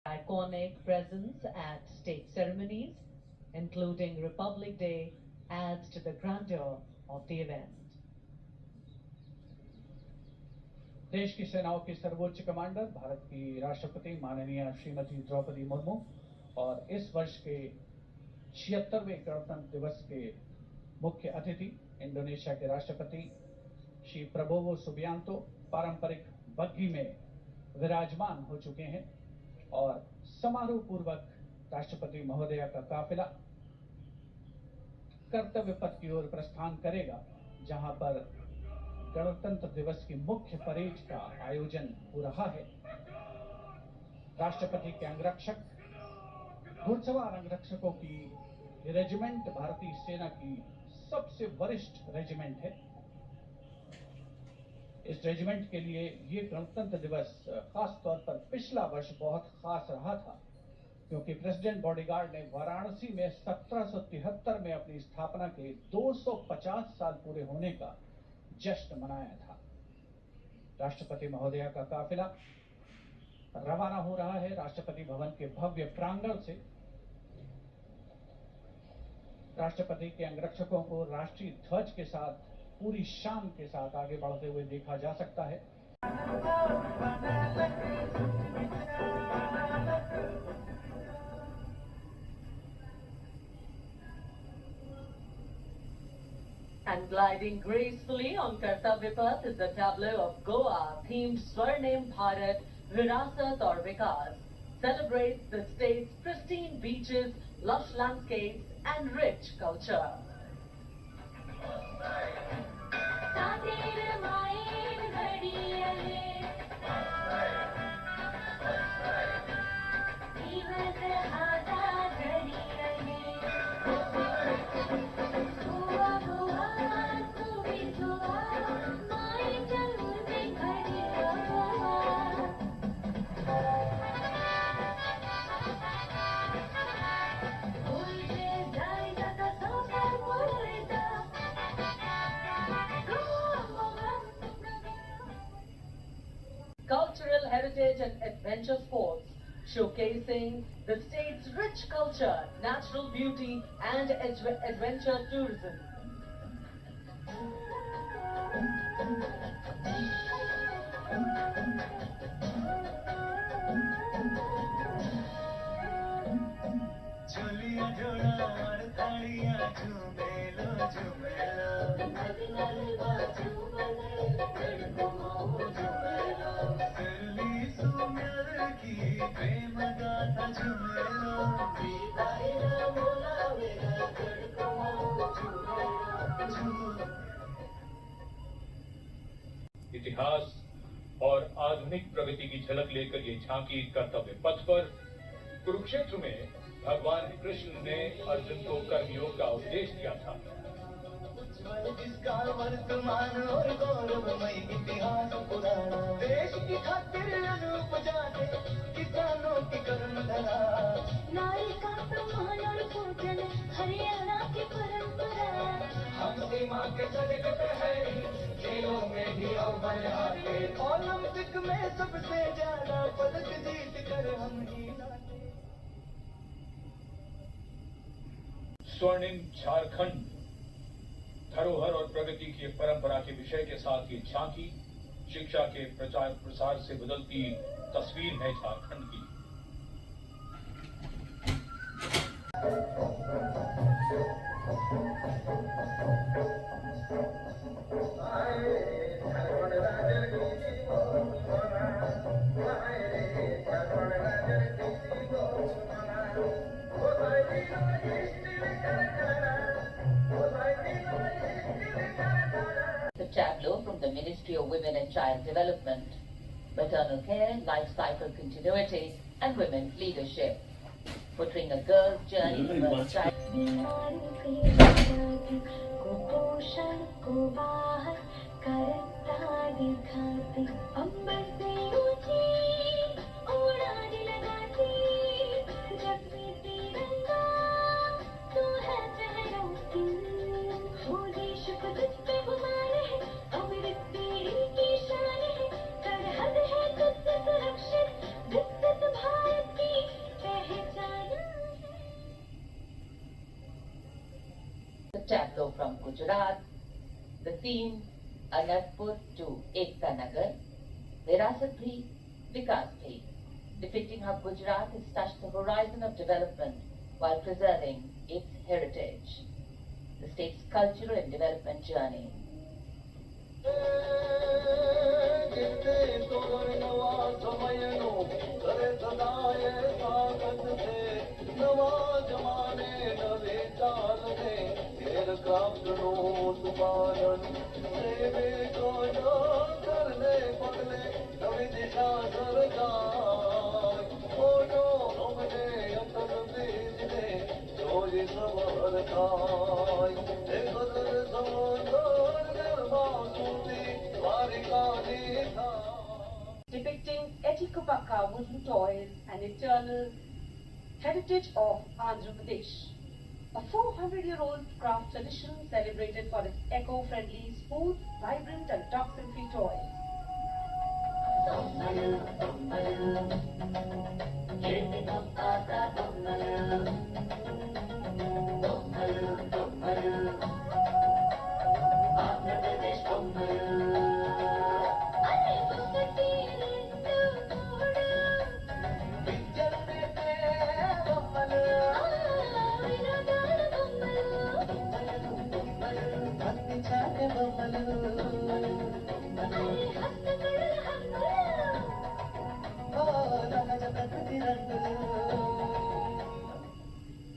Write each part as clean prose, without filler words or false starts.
Iconic presence at state ceremonies, including Republic Day, adds to the grandeur of the event. देश की सेनाओं की सर्वोच्च कमांडर भारत की राष्ट्रपति माननीय श्रीमती द्रौपदी मुर्मू और इस वर्ष के 76वें गणतंत्र दिवस के मुख्य अतिथि इंडोनेशिया के राष्ट्रपति श्री प्रबोवो सुबियांतो पारंपरिक बग्घी में विराजमान हो चुके हैं और समारोह पूर्वक राष्ट्रपति महोदया का काफिला कर्तव्य पथ की ओर प्रस्थान करेगा, जहां पर गणतंत्र दिवस की मुख्य परेड का आयोजन हो रहा है। राष्ट्रपति के अंगरक्षक, घुड़सवार अंगरक्षकों की रेजिमेंट भारतीय सेना की सबसे वरिष्ठ रेजिमेंट है। इस रेजिमेंट के लिए ये गणतंत्र दिवस खास तौर पर पिछला वर्ष बहुत खास रहा था, क्योंकि प्रेसिडेंट बॉडीगार्ड ने वाराणसी में 1773 में अपनी स्थापना के 250 साल पूरे होने का जश्न मनाया था। राष्ट्रपति महोदया का काफिला रवाना हो रहा है राष्ट्रपति भवन के भव्य प्रांगण से। राष्ट्रपति के अंगरक्षकों को राष्ट्रीय ध्वज के साथ पूरी शान के साथ आगे बढ़ते हुए देखा जा सकता है। And gliding gracefully on Kartavya Path is the tableau of Goa themed Swarnim Bharat Virasat aur Vikas. Celebrates the state's pristine beaches, lush landscapes and rich culture. Cultural heritage and adventure sports, showcasing the state's rich culture, natural beauty and adventure tourism. इतिहास और आधुनिक प्रगति की झलक लेकर ये झांकी कर्तव्य पथ पर कुरुक्षेत्र में भगवान कृष्ण ने अर्जुन को कर्मयोग का उपदेश दिया था। जिसका वर्तमान और गौरवमय इतिहास पुराना, देश की खातिर अनूप जाने किसानों की कर्म धरा, नारी का सम्मान और पूजन हरियाणा की परंपरा। हम सीमा के सड़क है, खेलों में भी अव्वल आते, ओलंपिक में सबसे ज्यादा पदक जीत कर हम ही लाते। स्वर्णिम झारखंड धरोहर और प्रगति की परंपरा के विषय के साथ ये झांकी शिक्षा के प्रचार प्रसार से बदलती तस्वीर है झारखंड की। The tableau from the Ministry of Women and Child Development, maternal care, life cycle continuity and women's leadership, portraying a girl's journey towards child. Bharat की the tableau from Gujarat. The theme, Anandpur to Ekta Nagar, Virasat Bhi, Vikas Bhi, depicting how Gujarat has touched the horizon of development while preserving its heritage. The state's cultural and development journey. Depicting Etikopaka wooden toys and eternal heritage of Andhra Pradesh. A 400-year-old craft tradition celebrated for its eco-friendly, smooth, vibrant and toxin-free toys.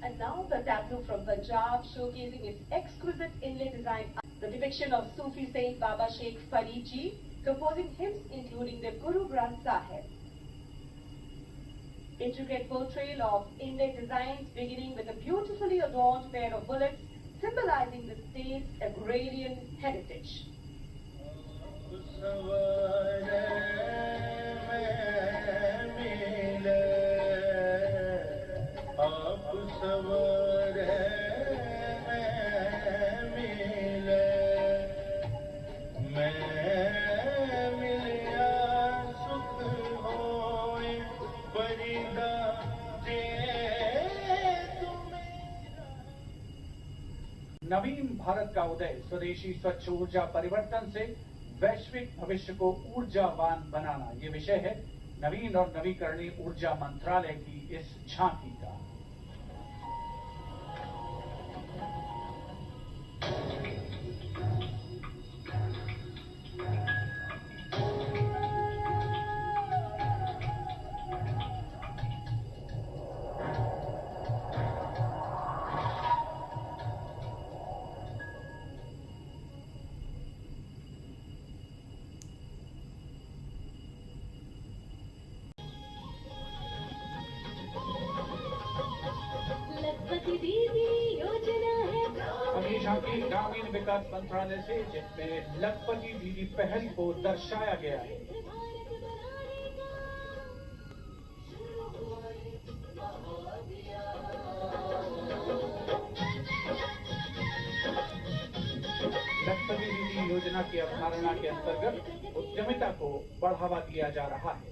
And now the tableau from Punjab showcasing its exquisite inlay design. The depiction of Sufi Saint Baba Sheikh Farid Ji composing hymns including the Guru Granth Sahib. Intricate portrayal of inlay designs beginning with a beautifully adorned pair of bullets symbolizing the state's agrarian heritage. नवीन भारत का उदय स्वदेशी स्वच्छ ऊर्जा परिवर्तन से वैश्विक भविष्य को ऊर्जावान बनाना, ये विषय है नवीन और नवीकरणीय ऊर्जा मंत्रालय की इस झांकी का। झांकी ग्रामीण विकास मंत्रालय से, जिसमें लखपति दीदी पहल को दर्शाया गया है। लखपति दीदी योजना की अवधारणा के अंतर्गत उद्यमिता को बढ़ावा दिया जा रहा है।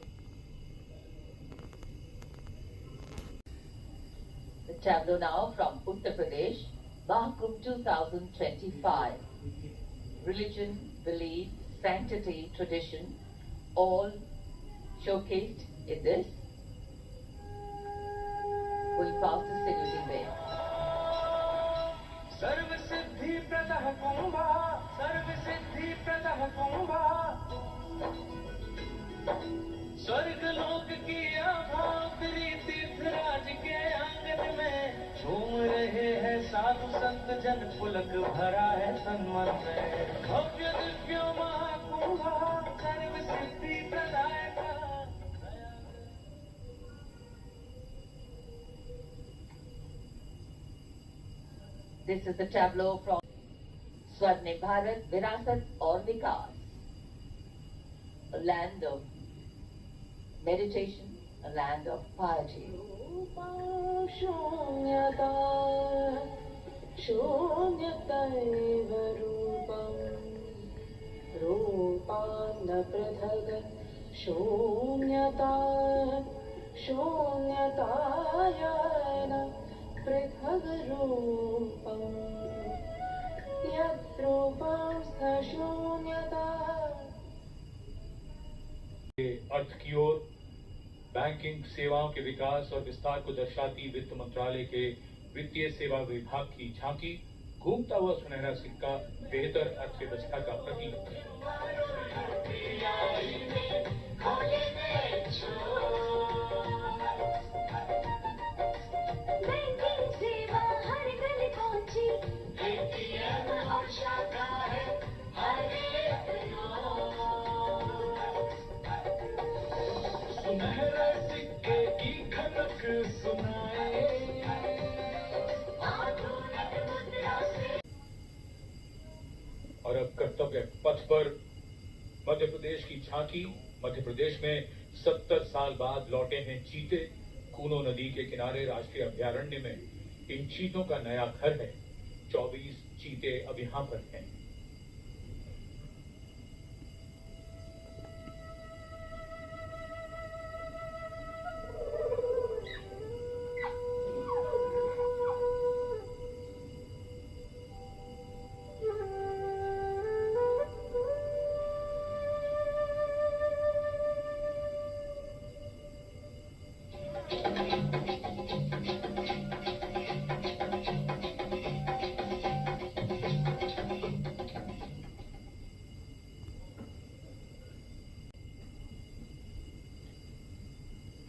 The tableau now from Uttar Pradesh, Mahakumbh 2025. Religion, belief, sanctity, tradition, all showcased in this. Going past the saluting way. सर्व सिद्धि प्रदः कुंभा, सर्व सिद्धि प्रदः कुंभा, स्वर्ग लोक की आभा तीर्थराज के आंगन में झूम रहे हैं साधु संत जन, पुलक भरा है सन्मन में। भव्य दिव्य महाकुंभा सर्व सिद्धि प्रदायक। This is the tableau from Swarnim Bharat, Virasat aur Vikas. A land of meditation, a land of piety. Shunyata, shunyataiv rupam, rupam pradhaga, shunyata, shunyatayana, pradhaga rupam. अर्थ की ओर बैंकिंग सेवाओं के विकास और विस्तार को दर्शाती वित्त मंत्रालय के वित्तीय सेवा विभाग की झांकी, घूमता हुआ सुनहरा सिक्का बेहतर अर्थव्यवस्था का प्रतीक। और अब कर्तव्य पथ पर मध्य प्रदेश की झांकी। मध्य प्रदेश में 70 साल बाद लौटे हैं चीते। कूनो नदी के किनारे राष्ट्रीय अभयारण्य में इन चीतों का नया घर है। 24 चीते अब यहाँ पर हैं।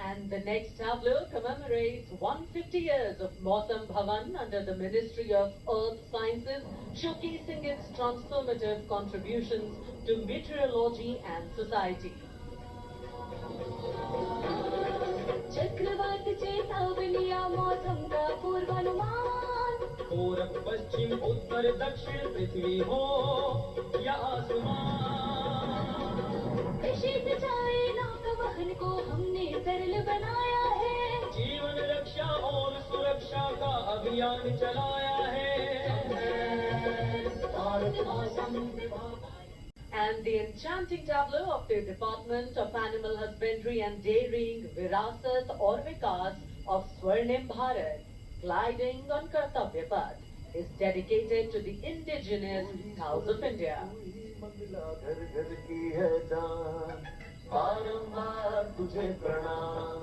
And the next tableau commemorates 150 years of Mausam Bhavan under the Ministry of Earth Sciences, showcasing its transformative contributions to meteorology and society. चक्रवात चेतावनिया मौसम का पूर्वानुमान, पूरब पश्चिम उत्तर दक्षिण पृथ्वी हो या आसमान, कृषि सिंचाई नौकावहन को हमने सरल बनाया है, जीवन रक्षा और सुरक्षा का अभियान चलाया है। भारत मौसम विभाग And the enchanting tableau of the Department of Animal Husbandry and Dairying, Virasat or Vikas of Swarnim Bharat, gliding on Kartavya Path, is dedicated to the indigenous cows of India. घर घर की है जान, बारंबार तुझे प्रणाम,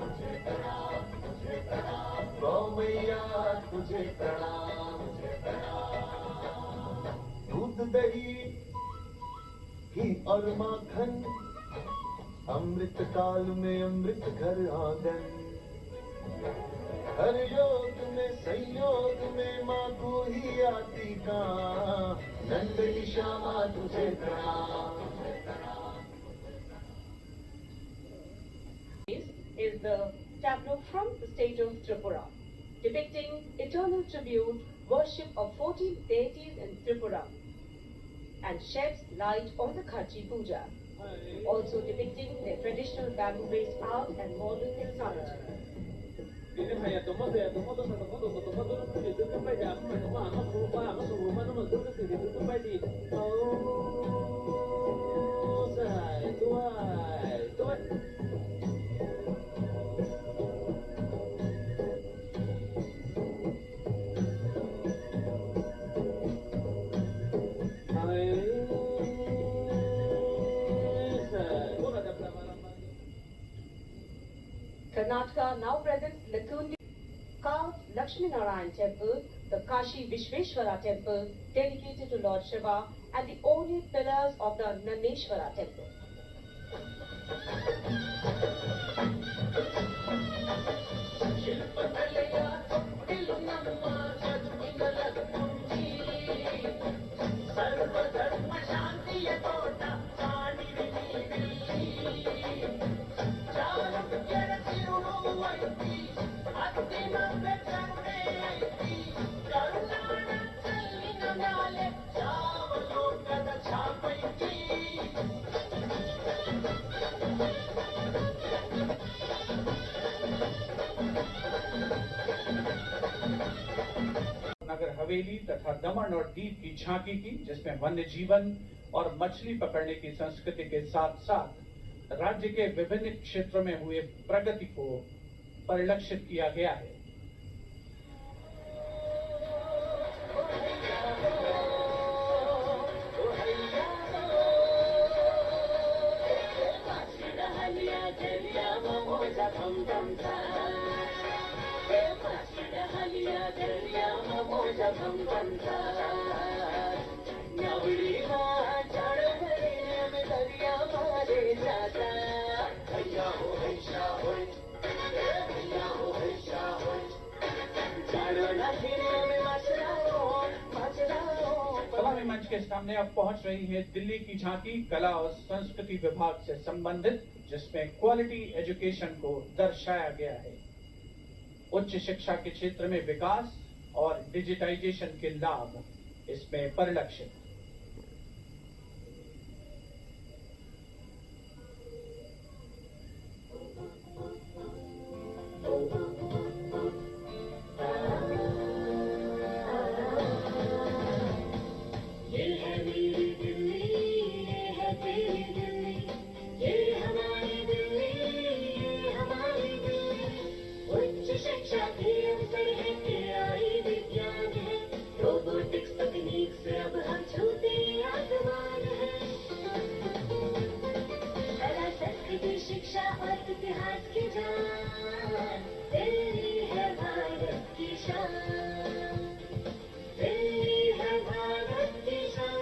गौ मैया तुझे प्रणाम, दूध दही घी और माखन, अमृत काल में अमृत घर आंगन, हर योग में संयोग में माँ को ही आती का, नंदनी श्यामा तुझे प्रणाम। Is the tableau from the state of Tripura, depicting eternal tribute, worship of 14 deities in Tripura, and sheds light on the Khachi Puja, also depicting their traditional bamboo-based art and modern technology. Karnataka now presents Lakundi carved Lakshmi Narayan temple, the Kashi Vishveshwara temple dedicated to Lord Shiva, and the only pillars of the Naneshwara temple. Nagar Haveli तथा दमन और दीव की झांकी की, जिसमें वन्य जीवन और मछली पकड़ने की संस्कृति के साथ साथ राज्य के विभिन्न क्षेत्रों में हुए प्रगति को परिलक्षित किया गया है। दरिया मोजा भंबंता नवड़ी माँ चढ़ भरे में दरिया मारे जाता भैया हो हैशा होय भैया हो हैशा होय चढ़ो ना फिरे में मचराओ कला मंच के सामने अब पहुंच रही है दिल्ली की झांकी कला और संस्कृति विभाग से संबंधित, जिसमें क्वालिटी एजुकेशन को दर्शाया गया है। उच्च शिक्षा के क्षेत्र में विकास और डिजिटाइजेशन के लाभ इसमें परिलक्षित। शिक्षा और इतिहास की जान दिल्ली है भारत की शान दिल्ली है भारत की शान।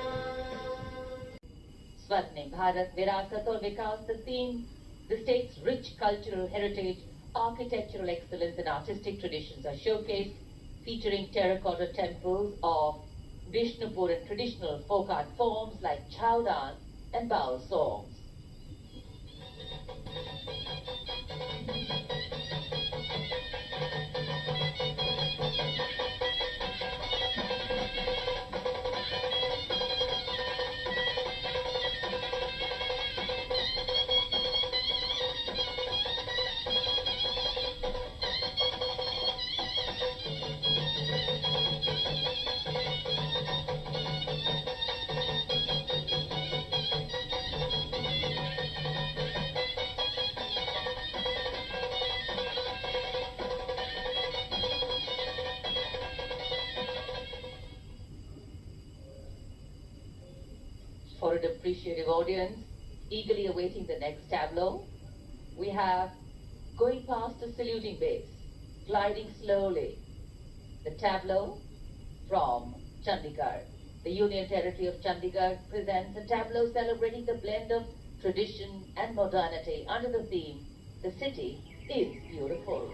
Swarnim Bharat, Virasat aur Vikas, the theme, the state's rich cultural heritage, architectural excellence and artistic traditions are showcased, featuring terracotta temples of Vishnupur and traditional folk art forms like Chow dance and Baul songs. For an appreciative audience, eagerly awaiting the next tableau, we have going past a saluting base, gliding slowly, the tableau from Chandigarh. The Union Territory of Chandigarh presents a tableau celebrating the blend of tradition and modernity under the theme, The City is Beautiful.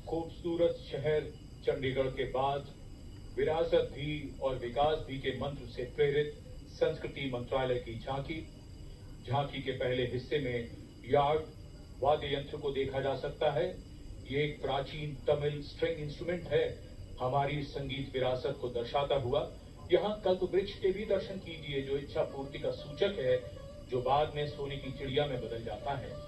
खूबसूरत शहर चंडीगढ़ के बाद विरासत भी और विकास भी के मंत्र से प्रेरित संस्कृति मंत्रालय की झांकी के पहले हिस्से में यार्ड वाद्य यंत्र को देखा जा सकता है। ये एक प्राचीन तमिल स्ट्रिंग इंस्ट्रूमेंट है, हमारी संगीत विरासत को दर्शाता हुआ। यहाँ कल्प वृक्ष के भी दर्शन कीजिए, जो इच्छा पूर्ति का सूचक है, जो बाद में सोने की चिड़िया में बदल जाता है।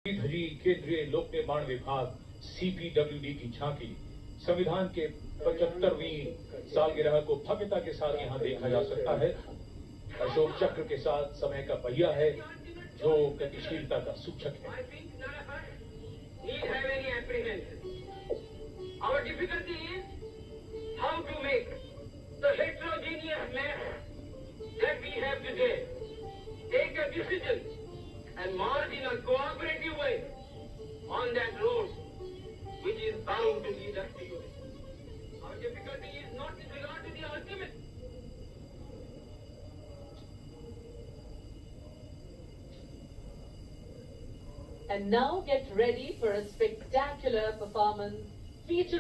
धरी केंद्रीय लोक निर्माण विभाग CPWD की झांकी संविधान के 75वीं सालगिरह को भव्यता के साथ यहाँ देखा जा सकता है। अशोक चक्र के साथ समय का पहिया है, जो गतिशीलता का सूचक है। Our difficulty is how to make the heterogeneous mess that we have today take a decision And now get ready for a spectacular performance featuring